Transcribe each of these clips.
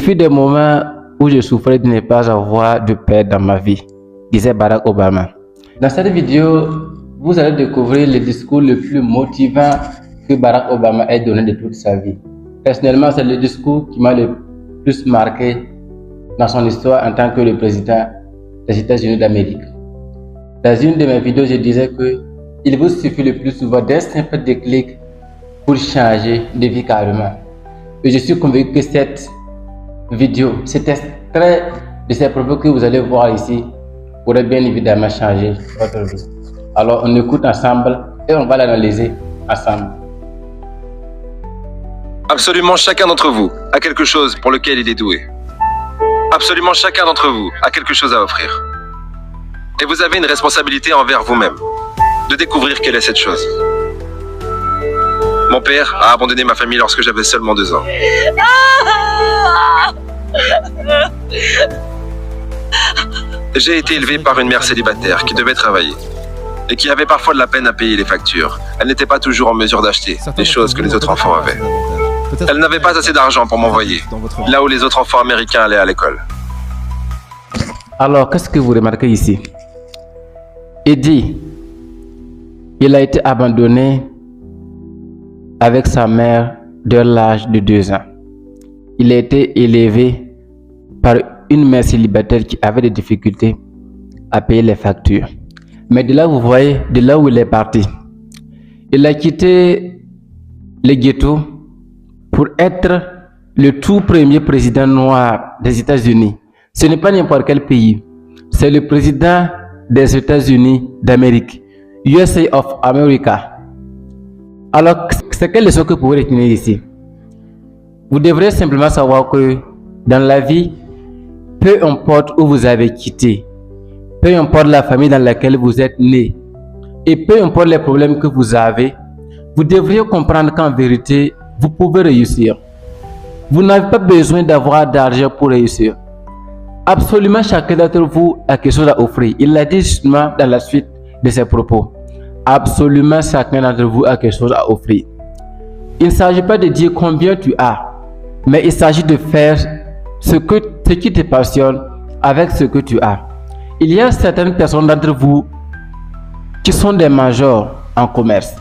fut des moments où je souffrais de ne pas avoir de paix dans ma vie, disait Barack Obama. Dans cette vidéo, vous allez découvrir le discours le plus motivant que Barack Obama ait donné de toute sa vie. Personnellement, c'est le discours qui m'a le plus marqué dans son histoire en tant que le président des États-Unis d'Amérique. Dans une de mes vidéos, je disais que il vous suffit le plus souvent d'un simple déclic pour changer de vie carrément. Et je suis convaincu que cette vidéo, cet extrait de ces propos que vous allez voir ici, pourrait bien évidemment changer votre vie. Alors on écoute ensemble et on va l'analyser ensemble. Absolument chacun d'entre vous a quelque chose pour lequel il est doué. Absolument chacun d'entre vous a quelque chose à offrir. Et vous avez une responsabilité envers vous-même, de découvrir quelle est cette chose. Mon père a abandonné ma famille lorsque j'avais seulement 2 ans. J'ai été élevé par une mère célibataire qui devait travailler et qui avait parfois de la peine à payer les factures. Elle n'était pas toujours en mesure d'acheter les choses que les autres enfants avaient. Elle n'avait pas assez d'argent pour m'envoyer là où les autres enfants américains allaient à l'école. Alors, qu'est-ce que vous remarquez ici? Eddie, il a été abandonné avec sa mère dès l'âge de 2 ans. Il a été élevé par une mère célibataire qui avait des difficultés à payer les factures. Mais de là, vous voyez, de là où il est parti, il a quitté le ghetto pour être le tout premier président noir des États-Unis. Ce n'est pas n'importe quel pays, c'est le président des États-Unis d'Amérique, USA of America. Alors, c'est quelle leçon que vous pouvez retenir ici? Vous devrez simplement savoir que dans la vie, peu importe où vous avez quitté, peu importe la famille dans laquelle vous êtes né, et peu importe les problèmes que vous avez, vous devriez comprendre qu'en vérité, vous pouvez réussir. Vous n'avez pas besoin d'avoir d'argent pour réussir. Absolument chacun d'entre vous a quelque chose à offrir. Il l'a dit justement dans la suite de ses propos. Absolument chacun d'entre vous a quelque chose à offrir. Il ne s'agit pas de dire combien tu as, mais il s'agit de faire ce qui te passionne avec ce que tu as. Il y a certaines personnes d'entre vous qui sont des majors en commerce,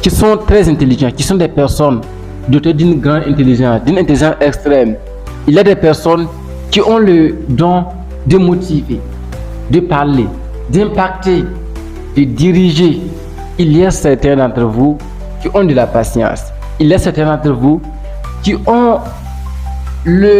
qui sont très intelligents, qui sont des personnes dotées d'une grande intelligence, d'une intelligence extrême. Il y a des personnes qui ont le don de motiver, de parler, d'impacter, de diriger. Il y a certains d'entre vous qui ont de la patience. Il y a certains d'entre vous qui ont le